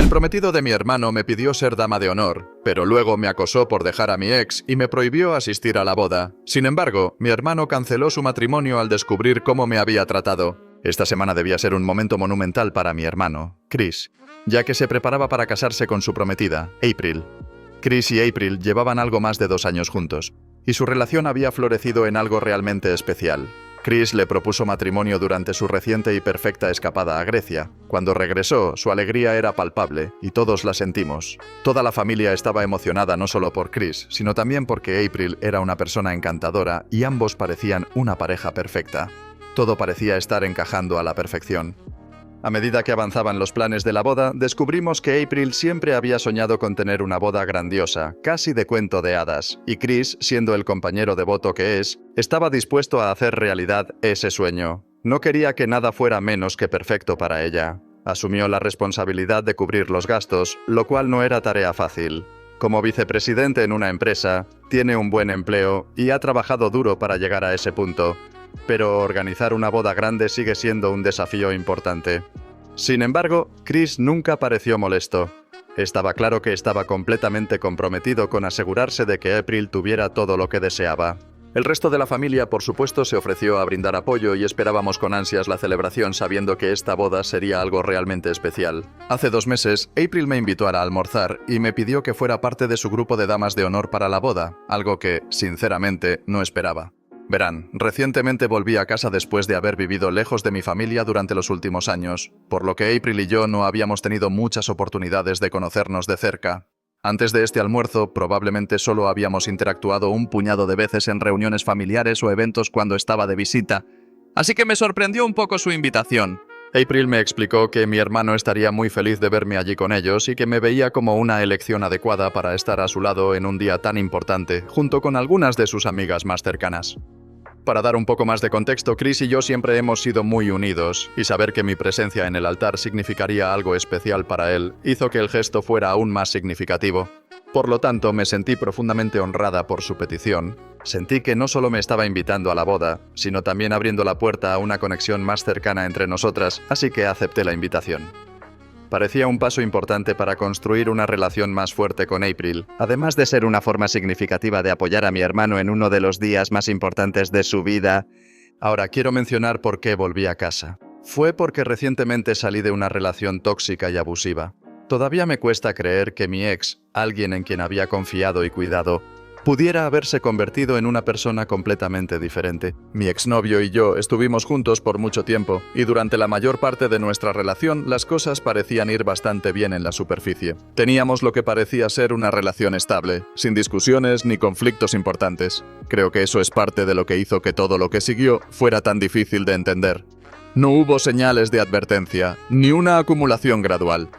El prometido de mi hermano me pidió ser dama de honor, pero luego me acosó por dejar a mi ex y me prohibió asistir a la boda. Sin embargo, mi hermano canceló su matrimonio al descubrir cómo me había tratado. Esta semana debía ser un momento monumental para mi hermano, Chris, ya que se preparaba para casarse con su prometida, April. Chris y April llevaban algo más de 2 años juntos, y su relación había florecido en algo realmente especial. Chris le propuso matrimonio durante su reciente y perfecta escapada a Grecia. Cuando regresó, su alegría era palpable, y todos la sentimos. Toda la familia estaba emocionada no solo por Chris, sino también porque April era una persona encantadora y ambos parecían una pareja perfecta. Todo parecía estar encajando a la perfección. A medida que avanzaban los planes de la boda, descubrimos que April siempre había soñado con tener una boda grandiosa, casi de cuento de hadas, y Chris, siendo el compañero devoto que es, estaba dispuesto a hacer realidad ese sueño. No quería que nada fuera menos que perfecto para ella. Asumió la responsabilidad de cubrir los gastos, lo cual no era tarea fácil. Como vicepresidente en una empresa, tiene un buen empleo y ha trabajado duro para llegar a ese punto. Pero organizar una boda grande sigue siendo un desafío importante. Sin embargo, Chris nunca pareció molesto. Estaba claro que estaba completamente comprometido con asegurarse de que April tuviera todo lo que deseaba. El resto de la familia, por supuesto, se ofreció a brindar apoyo y esperábamos con ansias la celebración sabiendo que esta boda sería algo realmente especial. Hace 2 meses, April me invitó a almorzar y me pidió que fuera parte de su grupo de damas de honor para la boda, algo que, sinceramente, no esperaba. Verán, recientemente volví a casa después de haber vivido lejos de mi familia durante los últimos años, por lo que April y yo no habíamos tenido muchas oportunidades de conocernos de cerca. Antes de este almuerzo, probablemente solo habíamos interactuado un puñado de veces en reuniones familiares o eventos cuando estaba de visita, así que me sorprendió un poco su invitación. April me explicó que mi hermano estaría muy feliz de verme allí con ellos y que me veía como una elección adecuada para estar a su lado en un día tan importante, junto con algunas de sus amigas más cercanas. Para dar un poco más de contexto, Chris y yo siempre hemos sido muy unidos, y saber que mi presencia en el altar significaría algo especial para él hizo que el gesto fuera aún más significativo. Por lo tanto, me sentí profundamente honrada por su petición. Sentí que no solo me estaba invitando a la boda, sino también abriendo la puerta a una conexión más cercana entre nosotras, así que acepté la invitación. Parecía un paso importante para construir una relación más fuerte con April, además de ser una forma significativa de apoyar a mi hermano en uno de los días más importantes de su vida. Ahora quiero mencionar por qué volví a casa. Fue porque recientemente salí de una relación tóxica y abusiva. Todavía me cuesta creer que mi ex, alguien en quien había confiado y cuidado, pudiera haberse convertido en una persona completamente diferente. Mi exnovio y yo estuvimos juntos por mucho tiempo, y durante la mayor parte de nuestra relación las cosas parecían ir bastante bien en la superficie. Teníamos lo que parecía ser una relación estable, sin discusiones ni conflictos importantes. Creo que eso es parte de lo que hizo que todo lo que siguió fuera tan difícil de entender. No hubo señales de advertencia, ni una acumulación gradual.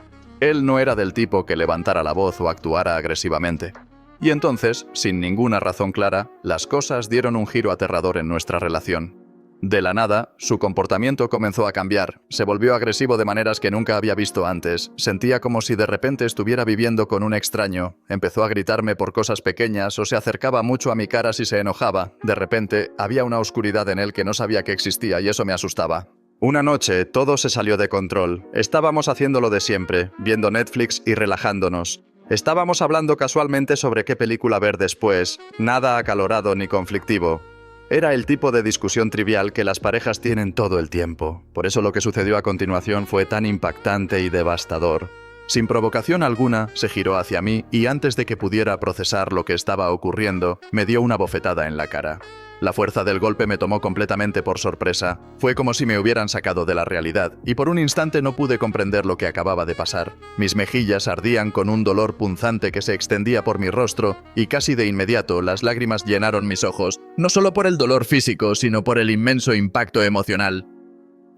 Él no era del tipo que levantara la voz o actuara agresivamente. Y entonces, sin ninguna razón clara, las cosas dieron un giro aterrador en nuestra relación. De la nada, su comportamiento comenzó a cambiar, se volvió agresivo de maneras que nunca había visto antes, sentía como si de repente estuviera viviendo con un extraño, empezó a gritarme por cosas pequeñas o se acercaba mucho a mi cara si se enojaba, de repente había una oscuridad en él que no sabía que existía y eso me asustaba. Una noche, todo se salió de control, estábamos haciendo lo de siempre, viendo Netflix y relajándonos. Estábamos hablando casualmente sobre qué película ver después, nada acalorado ni conflictivo. Era el tipo de discusión trivial que las parejas tienen todo el tiempo. Por eso lo que sucedió a continuación fue tan impactante y devastador. Sin provocación alguna, se giró hacia mí y antes de que pudiera procesar lo que estaba ocurriendo, me dio una bofetada en la cara. La fuerza del golpe me tomó completamente por sorpresa. Fue como si me hubieran sacado de la realidad, y por un instante no pude comprender lo que acababa de pasar. Mis mejillas ardían con un dolor punzante que se extendía por mi rostro, y casi de inmediato las lágrimas llenaron mis ojos, no solo por el dolor físico, sino por el inmenso impacto emocional.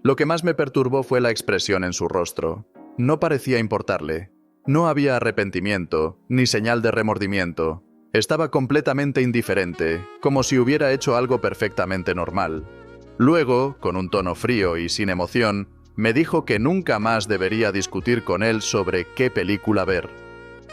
Lo que más me perturbó fue la expresión en su rostro. No parecía importarle. No había arrepentimiento, ni señal de remordimiento. Estaba completamente indiferente, como si hubiera hecho algo perfectamente normal. Luego, con un tono frío y sin emoción, me dijo que nunca más debería discutir con él sobre qué película ver.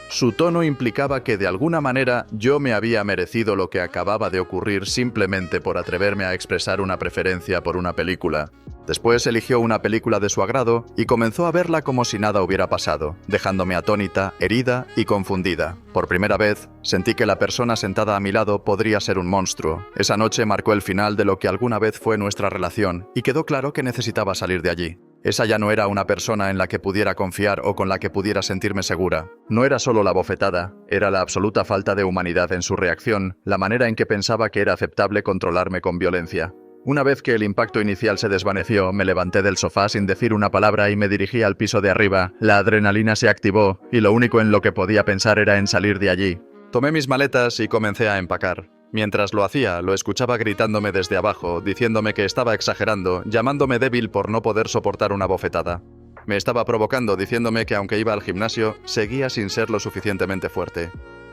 Su tono implicaba que de alguna manera yo me había merecido lo que acababa de ocurrir simplemente por atreverme a expresar una preferencia por una película. Después eligió una película de su agrado y comenzó a verla como si nada hubiera pasado, dejándome atónita, herida y confundida. Por primera vez, sentí que la persona sentada a mi lado podría ser un monstruo. Esa noche marcó el final de lo que alguna vez fue nuestra relación y quedó claro que necesitaba salir de allí. Esa ya no era una persona en la que pudiera confiar o con la que pudiera sentirme segura. No era solo la bofetada, era la absoluta falta de humanidad en su reacción, la manera en que pensaba que era aceptable controlarme con violencia. Una vez que el impacto inicial se desvaneció, me levanté del sofá sin decir una palabra y me dirigí al piso de arriba. La adrenalina se activó y lo único en lo que podía pensar era en salir de allí. Tomé mis maletas y comencé a empacar. Mientras lo hacía, lo escuchaba gritándome desde abajo, diciéndome que estaba exagerando, llamándome débil por no poder soportar una bofetada. Me estaba provocando diciéndome que aunque iba al gimnasio, seguía sin ser lo suficientemente fuerte.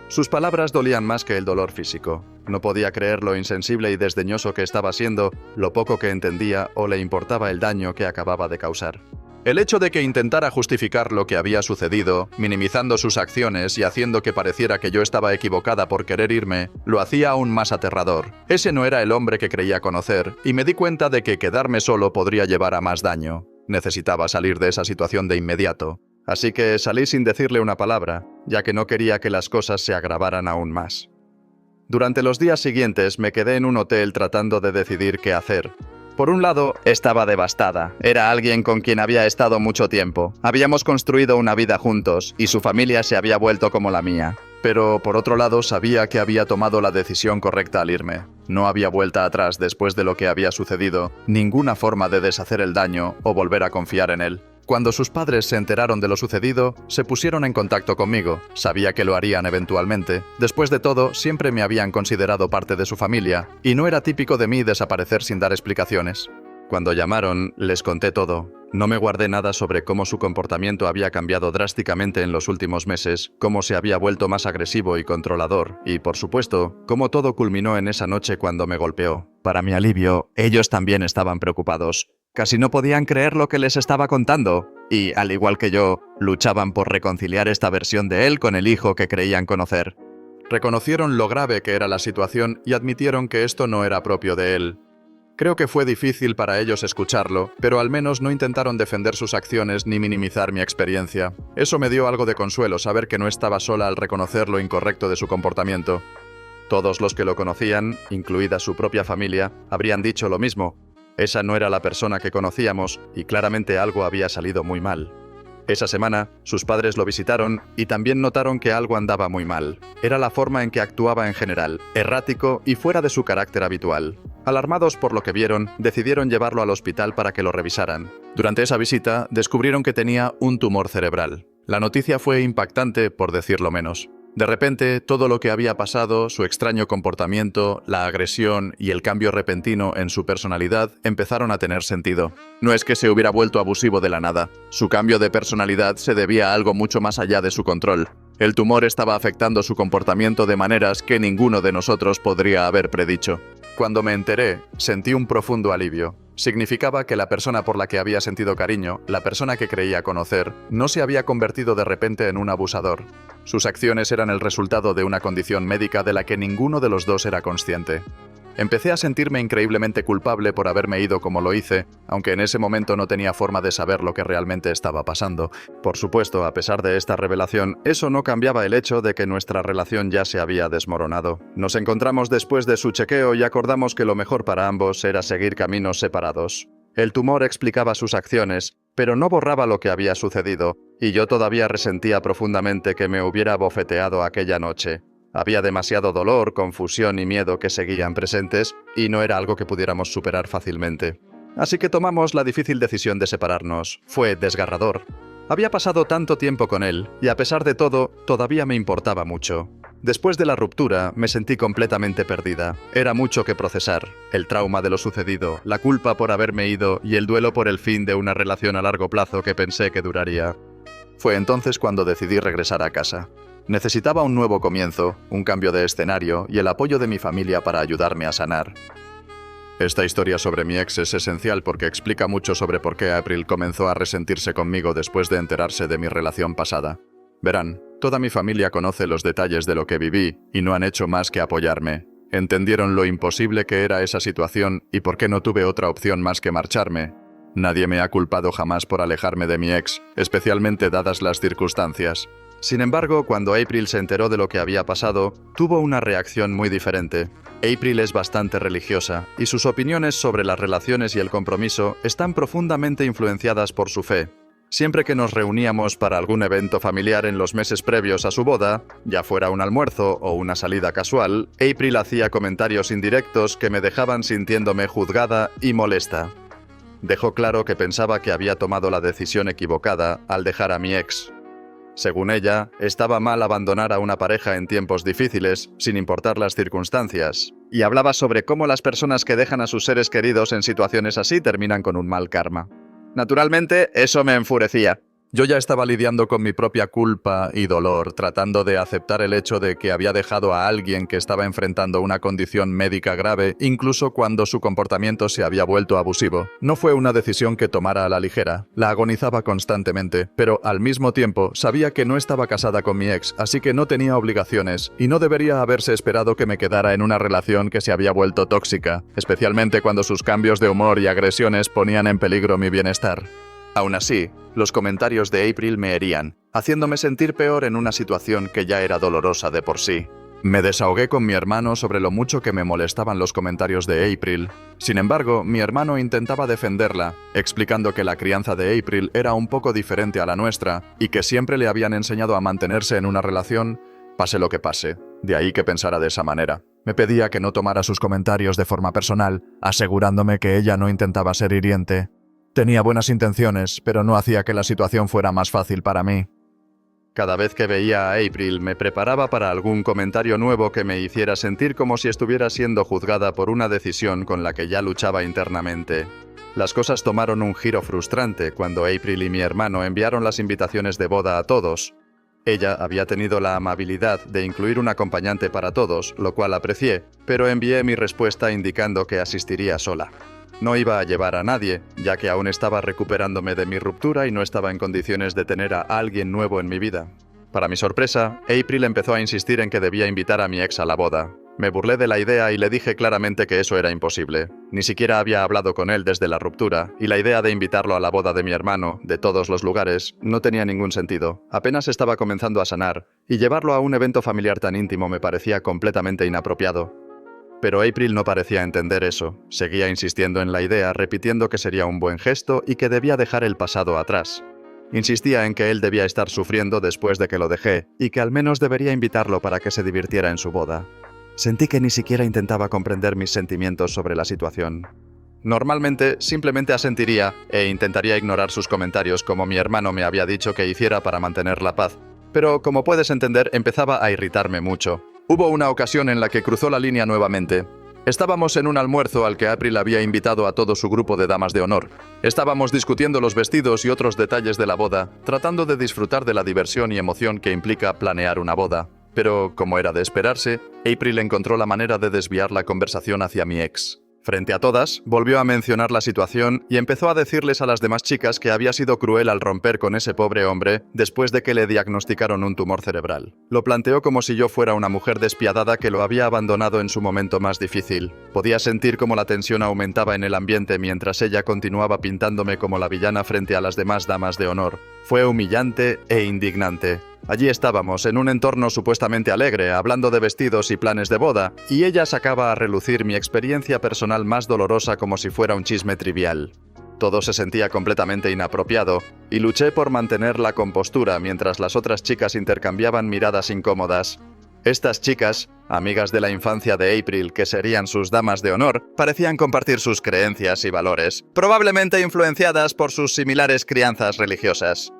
Sus palabras dolían más que el dolor físico. No podía creer lo insensible y desdeñoso que estaba siendo, lo poco que entendía o le importaba el daño que acababa de causar. El hecho de que intentara justificar lo que había sucedido, minimizando sus acciones y haciendo que pareciera que yo estaba equivocada por querer irme, lo hacía aún más aterrador. Ese no era el hombre que creía conocer, y me di cuenta de que quedarme solo podría llevar a más daño. Necesitaba salir de esa situación de inmediato. Así que salí sin decirle una palabra, ya que no quería que las cosas se agravaran aún más. Durante los días siguientes me quedé en un hotel tratando de decidir qué hacer. Por un lado, estaba devastada. Era alguien con quien había estado mucho tiempo. Habíamos construido una vida juntos, y su familia se había vuelto como la mía. Pero, por otro lado, sabía que había tomado la decisión correcta al irme. No había vuelta atrás después de lo que había sucedido, ninguna forma de deshacer el daño o volver a confiar en él. Cuando sus padres se enteraron de lo sucedido, se pusieron en contacto conmigo. Sabía que lo harían eventualmente. Después de todo, siempre me habían considerado parte de su familia, y no era típico de mí desaparecer sin dar explicaciones. Cuando llamaron, les conté todo. No me guardé nada sobre cómo su comportamiento había cambiado drásticamente en los últimos meses, cómo se había vuelto más agresivo y controlador, y, por supuesto, cómo todo culminó en esa noche cuando me golpeó. Para mi alivio, ellos también estaban preocupados. Casi no podían creer lo que les estaba contando, y, al igual que yo, luchaban por reconciliar esta versión de él con el hijo que creían conocer. Reconocieron lo grave que era la situación y admitieron que esto no era propio de él. Creo que fue difícil para ellos escucharlo, pero al menos no intentaron defender sus acciones ni minimizar mi experiencia. Eso me dio algo de consuelo, saber que no estaba sola al reconocer lo incorrecto de su comportamiento. Todos los que lo conocían, incluida su propia familia, habrían dicho lo mismo. Esa no era la persona que conocíamos y claramente algo había salido muy mal. Esa semana, sus padres lo visitaron y también notaron que algo andaba muy mal. Era la forma en que actuaba en general, errático y fuera de su carácter habitual. Alarmados por lo que vieron, decidieron llevarlo al hospital para que lo revisaran. Durante esa visita, descubrieron que tenía un tumor cerebral. La noticia fue impactante, por decirlo menos. De repente, todo lo que había pasado, su extraño comportamiento, la agresión y el cambio repentino en su personalidad empezaron a tener sentido. No es que se hubiera vuelto abusivo de la nada. Su cambio de personalidad se debía a algo mucho más allá de su control. El tumor estaba afectando su comportamiento de maneras que ninguno de nosotros podría haber predicho. Cuando me enteré, sentí un profundo alivio. Significaba que la persona por la que había sentido cariño, la persona que creía conocer, no se había convertido de repente en un abusador. Sus acciones eran el resultado de una condición médica de la que ninguno de los dos era consciente. Empecé a sentirme increíblemente culpable por haberme ido como lo hice, aunque en ese momento no tenía forma de saber lo que realmente estaba pasando. Por supuesto, a pesar de esta revelación, eso no cambiaba el hecho de que nuestra relación ya se había desmoronado. Nos encontramos después de su chequeo y acordamos que lo mejor para ambos era seguir caminos separados. El tumor explicaba sus acciones, pero no borraba lo que había sucedido, y yo todavía resentía profundamente que me hubiera bofeteado aquella noche. Había demasiado dolor, confusión y miedo que seguían presentes, y no era algo que pudiéramos superar fácilmente. Así que tomamos la difícil decisión de separarnos. Fue desgarrador. Había pasado tanto tiempo con él, y a pesar de todo, todavía me importaba mucho. Después de la ruptura, me sentí completamente perdida. Era mucho que procesar. El trauma de lo sucedido, la culpa por haberme ido y el duelo por el fin de una relación a largo plazo que pensé que duraría. Fue entonces cuando decidí regresar a casa. Necesitaba un nuevo comienzo, un cambio de escenario y el apoyo de mi familia para ayudarme a sanar. Esta historia sobre mi ex es esencial porque explica mucho sobre por qué April comenzó a resentirse conmigo después de enterarse de mi relación pasada. Verán, toda mi familia conoce los detalles de lo que viví y no han hecho más que apoyarme. Entendieron lo imposible que era esa situación y por qué no tuve otra opción más que marcharme. Nadie me ha culpado jamás por alejarme de mi ex, especialmente dadas las circunstancias. Sin embargo, cuando April se enteró de lo que había pasado, tuvo una reacción muy diferente. April es bastante religiosa, y sus opiniones sobre las relaciones y el compromiso están profundamente influenciadas por su fe. Siempre que nos reuníamos para algún evento familiar en los meses previos a su boda, ya fuera un almuerzo o una salida casual, April hacía comentarios indirectos que me dejaban sintiéndome juzgada y molesta. Dejó claro que pensaba que había tomado la decisión equivocada al dejar a mi ex. Según ella, estaba mal abandonar a una pareja en tiempos difíciles, sin importar las circunstancias, y hablaba sobre cómo las personas que dejan a sus seres queridos en situaciones así terminan con un mal karma. Naturalmente, eso me enfurecía. Yo ya estaba lidiando con mi propia culpa y dolor, tratando de aceptar el hecho de que había dejado a alguien que estaba enfrentando una condición médica grave, incluso cuando su comportamiento se había vuelto abusivo. No fue una decisión que tomara a la ligera, la agonizaba constantemente, pero al mismo tiempo sabía que no estaba casada con mi ex, así que no tenía obligaciones, y no debería haberse esperado que me quedara en una relación que se había vuelto tóxica, especialmente cuando sus cambios de humor y agresiones ponían en peligro mi bienestar. Aún así, los comentarios de April me herían, haciéndome sentir peor en una situación que ya era dolorosa de por sí. Me desahogué con mi hermano sobre lo mucho que me molestaban los comentarios de April. Sin embargo, mi hermano intentaba defenderla, explicando que la crianza de April era un poco diferente a la nuestra y que siempre le habían enseñado a mantenerse en una relación, pase lo que pase. De ahí que pensara de esa manera. Me pedía que no tomara sus comentarios de forma personal, asegurándome que ella no intentaba ser hiriente. Tenía buenas intenciones, pero no hacía que la situación fuera más fácil para mí. Cada vez que veía a April, me preparaba para algún comentario nuevo que me hiciera sentir como si estuviera siendo juzgada por una decisión con la que ya luchaba internamente. Las cosas tomaron un giro frustrante cuando April y mi hermano enviaron las invitaciones de boda a todos. Ella había tenido la amabilidad de incluir un acompañante para todos, lo cual aprecié, pero envié mi respuesta indicando que asistiría sola. No iba a llevar a nadie, ya que aún estaba recuperándome de mi ruptura y no estaba en condiciones de tener a alguien nuevo en mi vida. Para mi sorpresa, April empezó a insistir en que debía invitar a mi ex a la boda. Me burlé de la idea y le dije claramente que eso era imposible. Ni siquiera había hablado con él desde la ruptura, y la idea de invitarlo a la boda de mi hermano, de todos los lugares, no tenía ningún sentido. Apenas estaba comenzando a sanar, y llevarlo a un evento familiar tan íntimo me parecía completamente inapropiado. Pero April no parecía entender eso. Seguía insistiendo en la idea, repitiendo que sería un buen gesto y que debía dejar el pasado atrás. Insistía en que él debía estar sufriendo después de que lo dejé, y que al menos debería invitarlo para que se divirtiera en su boda. Sentí que ni siquiera intentaba comprender mis sentimientos sobre la situación. Normalmente, simplemente asentiría e intentaría ignorar sus comentarios como mi hermano me había dicho que hiciera para mantener la paz. Pero, como puedes entender, empezaba a irritarme mucho. Hubo una ocasión en la que cruzó la línea nuevamente. Estábamos en un almuerzo al que April había invitado a todo su grupo de damas de honor. Estábamos discutiendo los vestidos y otros detalles de la boda, tratando de disfrutar de la diversión y emoción que implica planear una boda. Pero, como era de esperarse, April encontró la manera de desviar la conversación hacia mi ex. Frente a todas, volvió a mencionar la situación y empezó a decirles a las demás chicas que había sido cruel al romper con ese pobre hombre después de que le diagnosticaron un tumor cerebral. Lo planteó como si yo fuera una mujer despiadada que lo había abandonado en su momento más difícil. Podía sentir cómo la tensión aumentaba en el ambiente mientras ella continuaba pintándome como la villana frente a las demás damas de honor. Fue humillante e indignante. Allí estábamos, en un entorno supuestamente alegre, hablando de vestidos y planes de boda, y ella sacaba a relucir mi experiencia personal más dolorosa como si fuera un chisme trivial. Todo se sentía completamente inapropiado, y luché por mantener la compostura mientras las otras chicas intercambiaban miradas incómodas. Estas chicas, amigas de la infancia de April que serían sus damas de honor, parecían compartir sus creencias y valores, probablemente influenciadas por sus similares crianzas religiosas.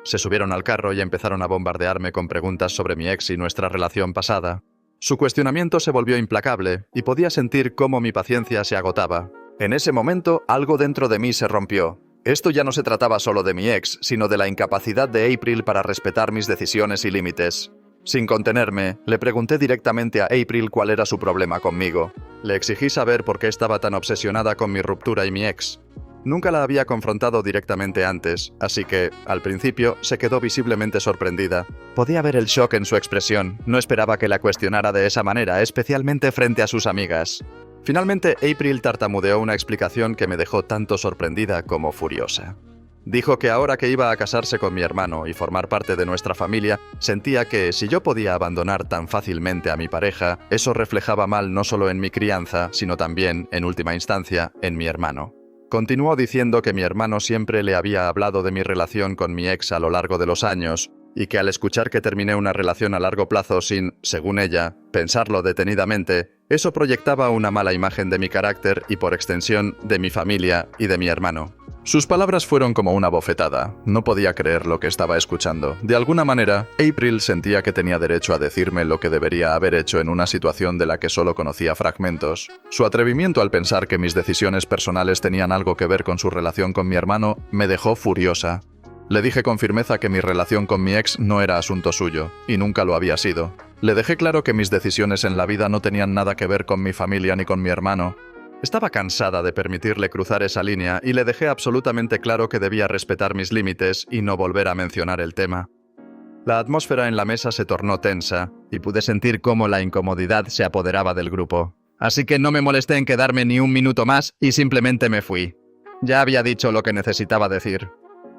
Se subieron al carro y empezaron a bombardearme con preguntas sobre mi ex y nuestra relación pasada. Su cuestionamiento se volvió implacable y podía sentir cómo mi paciencia se agotaba. En ese momento, algo dentro de mí se rompió. Esto ya no se trataba solo de mi ex, sino de la incapacidad de April para respetar mis decisiones y límites. Sin contenerme, le pregunté directamente a April cuál era su problema conmigo. Le exigí saber por qué estaba tan obsesionada con mi ruptura y mi ex. Nunca la había confrontado directamente antes, así que, al principio, se quedó visiblemente sorprendida. Podía ver el shock en su expresión. No esperaba que la cuestionara de esa manera, especialmente frente a sus amigas. Finalmente, April tartamudeó una explicación que me dejó tanto sorprendida como furiosa. Dijo que ahora que iba a casarse con mi hermano y formar parte de nuestra familia, sentía que si yo podía abandonar tan fácilmente a mi pareja, eso reflejaba mal no solo en mi crianza, sino también, en última instancia, en mi hermano. Continuó diciendo que mi hermano siempre le había hablado de mi relación con mi ex a lo largo de los años, y que al escuchar que terminé una relación a largo plazo sin, según ella, pensarlo detenidamente, eso proyectaba una mala imagen de mi carácter y, por extensión, de mi familia y de mi hermano. Sus palabras fueron como una bofetada. No podía creer lo que estaba escuchando. De alguna manera, April sentía que tenía derecho a decirme lo que debería haber hecho en una situación de la que solo conocía fragmentos. Su atrevimiento al pensar que mis decisiones personales tenían algo que ver con su relación con mi hermano me dejó furiosa. Le dije con firmeza que mi relación con mi ex no era asunto suyo, y nunca lo había sido. Le dejé claro que mis decisiones en la vida no tenían nada que ver con mi familia ni con mi hermano. Estaba cansada de permitirle cruzar esa línea y le dejé absolutamente claro que debía respetar mis límites y no volver a mencionar el tema. La atmósfera en la mesa se tornó tensa y pude sentir cómo la incomodidad se apoderaba del grupo. Así que no me molesté en quedarme ni un minuto más y simplemente me fui. Ya había dicho lo que necesitaba decir.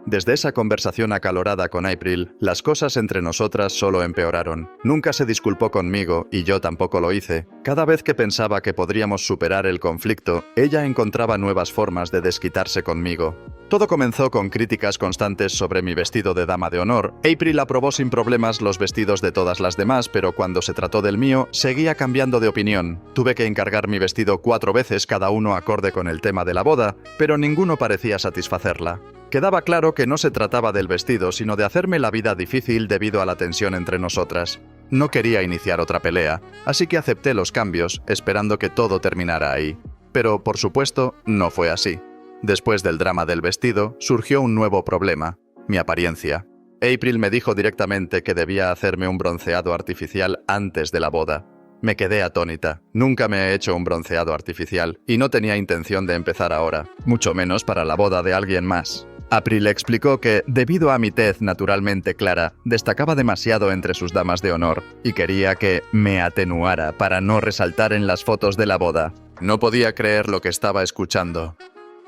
Desde esa conversación acalorada con April, las cosas entre nosotras solo empeoraron. Nunca se disculpó conmigo y yo tampoco lo hice. Cada vez que pensaba que podríamos superar el conflicto, ella encontraba nuevas formas de desquitarse conmigo. Todo comenzó con críticas constantes sobre mi vestido de dama de honor. April aprobó sin problemas los vestidos de todas las demás, pero cuando se trató del mío, seguía cambiando de opinión. Tuve que encargar mi vestido 4 veces, cada uno acorde con el tema de la boda, pero ninguno parecía satisfacerla. Quedaba claro que no se trataba del vestido, sino de hacerme la vida difícil debido a la tensión entre nosotras. No quería iniciar otra pelea, así que acepté los cambios, esperando que todo terminara ahí. Pero, por supuesto, no fue así. Después del drama del vestido, surgió un nuevo problema: mi apariencia. April me dijo directamente que debía hacerme un bronceado artificial antes de la boda. Me quedé atónita. Nunca me he hecho un bronceado artificial, y no tenía intención de empezar ahora, mucho menos para la boda de alguien más. April explicó que, debido a mi tez naturalmente clara, destacaba demasiado entre sus damas de honor, y quería que me atenuara para no resaltar en las fotos de la boda. No podía creer lo que estaba escuchando.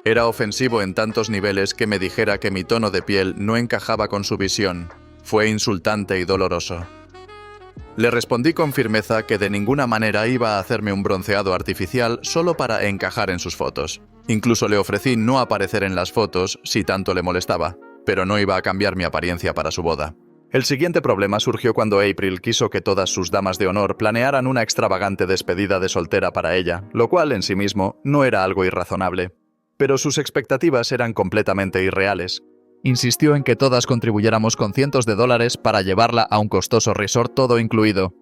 Era ofensivo en tantos niveles que me dijera que mi tono de piel no encajaba con su visión. Fue insultante y doloroso. Le respondí con firmeza que de ninguna manera iba a hacerme un bronceado artificial solo para encajar en sus fotos. Incluso le ofrecí no aparecer en las fotos si tanto le molestaba, pero no iba a cambiar mi apariencia para su boda. El siguiente problema surgió cuando April quiso que todas sus damas de honor planearan una extravagante despedida de soltera para ella, lo cual en sí mismo no era algo irrazonable. Pero sus expectativas eran completamente irreales. Insistió en que todas contribuyéramos con cientos de dólares para llevarla a un costoso resort todo incluido.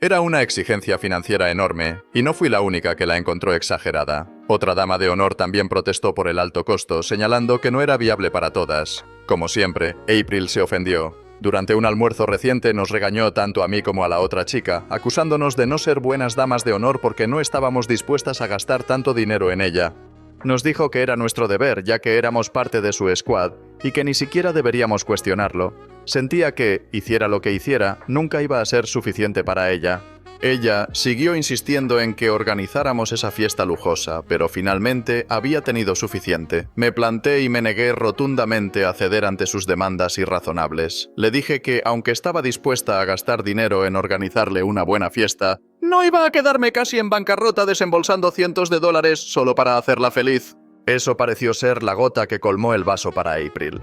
Era una exigencia financiera enorme, y no fui la única que la encontró exagerada. Otra dama de honor también protestó por el alto costo, señalando que no era viable para todas. Como siempre, April se ofendió. Durante un almuerzo reciente nos regañó tanto a mí como a la otra chica, acusándonos de no ser buenas damas de honor porque no estábamos dispuestas a gastar tanto dinero en ella. Nos dijo que era nuestro deber, ya que éramos parte de su squad, y que ni siquiera deberíamos cuestionarlo. Sentía que, hiciera lo que hiciera, nunca iba a ser suficiente para ella. Ella siguió insistiendo en que organizáramos esa fiesta lujosa, pero finalmente había tenido suficiente. Me planté y me negué rotundamente a ceder ante sus demandas irrazonables. Le dije que, aunque estaba dispuesta a gastar dinero en organizarle una buena fiesta, no iba a quedarme casi en bancarrota desembolsando cientos de dólares solo para hacerla feliz. Eso pareció ser la gota que colmó el vaso para April.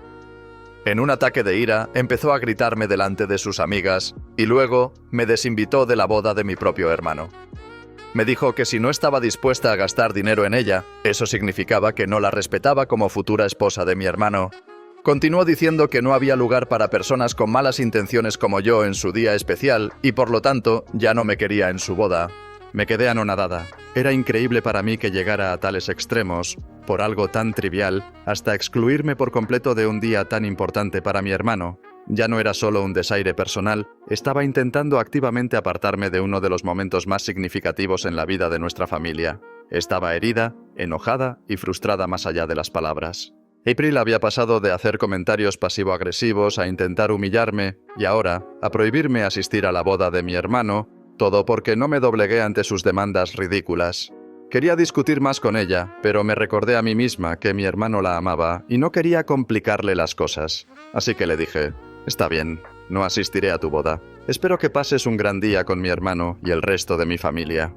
En un ataque de ira, empezó a gritarme delante de sus amigas y luego me desinvitó de la boda de mi propio hermano. Me dijo que si no estaba dispuesta a gastar dinero en ella, eso significaba que no la respetaba como futura esposa de mi hermano. Continuó diciendo que no había lugar para personas con malas intenciones como yo en su día especial y por lo tanto ya no me quería en su boda. Me quedé anonadada. Era increíble para mí que llegara a tales extremos, por algo tan trivial, hasta excluirme por completo de un día tan importante para mi hermano. Ya no era solo un desaire personal, estaba intentando activamente apartarme de uno de los momentos más significativos en la vida de nuestra familia. Estaba herida, enojada y frustrada más allá de las palabras. April había pasado de hacer comentarios pasivo-agresivos a intentar humillarme y ahora a prohibirme asistir a la boda de mi hermano, todo porque no me doblegué ante sus demandas ridículas. Quería discutir más con ella, pero me recordé a mí misma que mi hermano la amaba y no quería complicarle las cosas. Así que le dije, está bien, no asistiré a tu boda. Espero que pases un gran día con mi hermano y el resto de mi familia.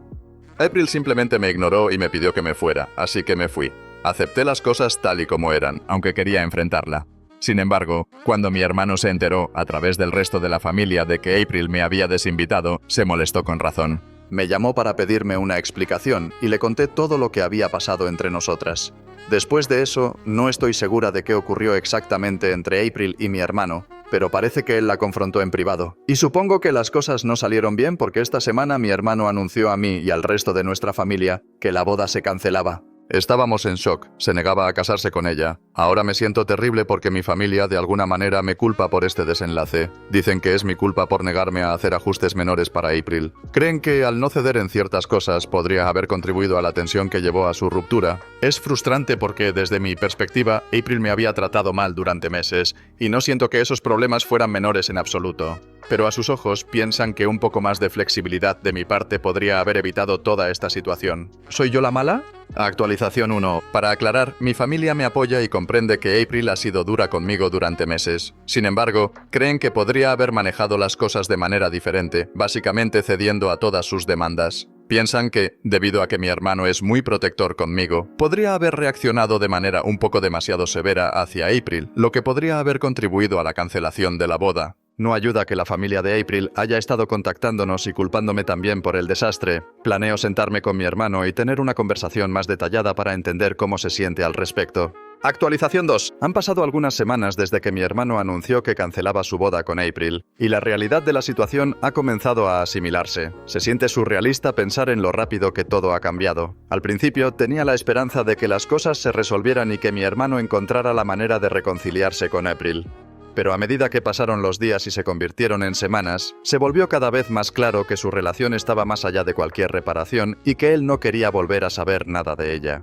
April simplemente me ignoró y me pidió que me fuera, así que me fui. Acepté las cosas tal y como eran, aunque quería enfrentarla. Sin embargo, cuando mi hermano se enteró, a través del resto de la familia, de que April me había desinvitado, se molestó con razón. Me llamó para pedirme una explicación y le conté todo lo que había pasado entre nosotras. Después de eso, no estoy segura de qué ocurrió exactamente entre April y mi hermano, pero parece que él la confrontó en privado. Y supongo que las cosas no salieron bien porque esta semana mi hermano anunció a mí y al resto de nuestra familia que la boda se cancelaba. Estábamos en shock, se negaba a casarse con ella. Ahora me siento terrible porque mi familia de alguna manera me culpa por este desenlace. Dicen que es mi culpa por negarme a hacer ajustes menores para April. Creen que al no ceder en ciertas cosas podría haber contribuido a la tensión que llevó a su ruptura. Es frustrante porque desde mi perspectiva, April me había tratado mal durante meses y no siento que esos problemas fueran menores en absoluto. Pero a sus ojos piensan que un poco más de flexibilidad de mi parte podría haber evitado toda esta situación. ¿Soy yo la mala? Actualización 1. Para aclarar, mi familia me apoya y comprende que April ha sido dura conmigo durante meses. Sin embargo, creen que podría haber manejado las cosas de manera diferente, básicamente cediendo a todas sus demandas. Piensan que, debido a que mi hermano es muy protector conmigo, podría haber reaccionado de manera un poco demasiado severa hacia April, lo que podría haber contribuido a la cancelación de la boda. No ayuda que la familia de April haya estado contactándonos y culpándome también por el desastre. Planeo sentarme con mi hermano y tener una conversación más detallada para entender cómo se siente al respecto. Actualización 2. Han pasado algunas semanas desde que mi hermano anunció que cancelaba su boda con April, y la realidad de la situación ha comenzado a asimilarse. Se siente surrealista pensar en lo rápido que todo ha cambiado. Al principio tenía la esperanza de que las cosas se resolvieran y que mi hermano encontrara la manera de reconciliarse con April. Pero a medida que pasaron los días y se convirtieron en semanas, se volvió cada vez más claro que su relación estaba más allá de cualquier reparación y que él no quería volver a saber nada de ella.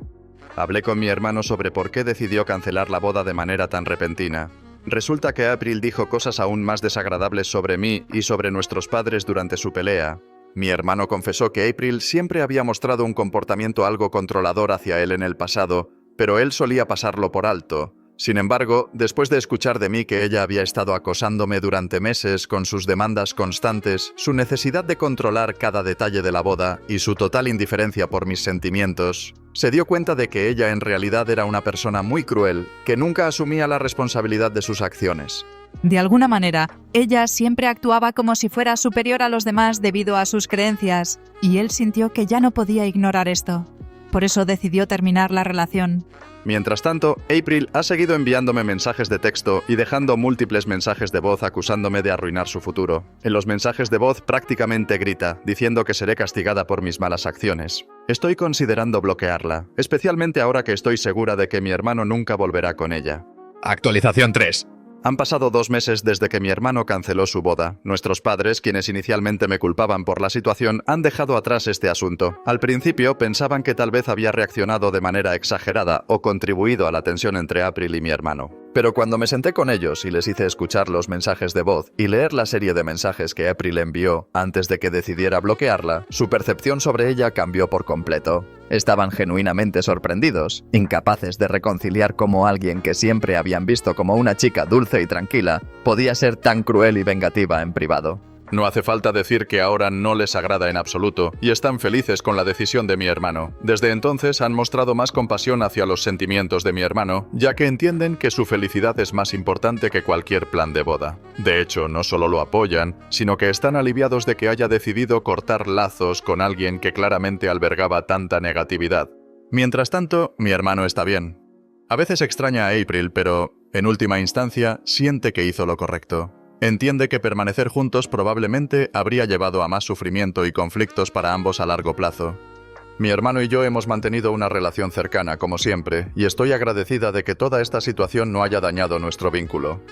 Hablé con mi hermano sobre por qué decidió cancelar la boda de manera tan repentina. Resulta que April dijo cosas aún más desagradables sobre mí y sobre nuestros padres durante su pelea. Mi hermano confesó que April siempre había mostrado un comportamiento algo controlador hacia él en el pasado, pero él solía pasarlo por alto. Sin embargo, después de escuchar de mí que ella había estado acosándome durante meses con sus demandas constantes, su necesidad de controlar cada detalle de la boda y su total indiferencia por mis sentimientos, se dio cuenta de que ella en realidad era una persona muy cruel, que nunca asumía la responsabilidad de sus acciones. De alguna manera, ella siempre actuaba como si fuera superior a los demás debido a sus creencias, y él sintió que ya no podía ignorar esto. Por eso decidió terminar la relación. Mientras tanto, April ha seguido enviándome mensajes de texto y dejando múltiples mensajes de voz acusándome de arruinar su futuro. En los mensajes de voz prácticamente grita, diciendo que seré castigada por mis malas acciones. Estoy considerando bloquearla, especialmente ahora que estoy segura de que mi hermano nunca volverá con ella. Actualización 3. Han pasado 2 meses desde que mi hermano canceló su boda. Nuestros padres, quienes inicialmente me culpaban por la situación, han dejado atrás este asunto. Al principio pensaban que tal vez había reaccionado de manera exagerada o contribuido a la tensión entre April y mi hermano. Pero cuando me senté con ellos y les hice escuchar los mensajes de voz y leer la serie de mensajes que April envió antes de que decidiera bloquearla, su percepción sobre ella cambió por completo. Estaban genuinamente sorprendidos, incapaces de reconciliar cómo alguien que siempre habían visto como una chica dulce y tranquila podía ser tan cruel y vengativa en privado. No hace falta decir que ahora no les agrada en absoluto, y están felices con la decisión de mi hermano. Desde entonces han mostrado más compasión hacia los sentimientos de mi hermano, ya que entienden que su felicidad es más importante que cualquier plan de boda. De hecho, no solo lo apoyan, sino que están aliviados de que haya decidido cortar lazos con alguien que claramente albergaba tanta negatividad. Mientras tanto, mi hermano está bien. A veces extraña a April, pero, en última instancia, siente que hizo lo correcto. Entiende que permanecer juntos probablemente habría llevado a más sufrimiento y conflictos para ambos a largo plazo. Mi hermano y yo hemos mantenido una relación cercana, como siempre, y estoy agradecida de que toda esta situación no haya dañado nuestro vínculo.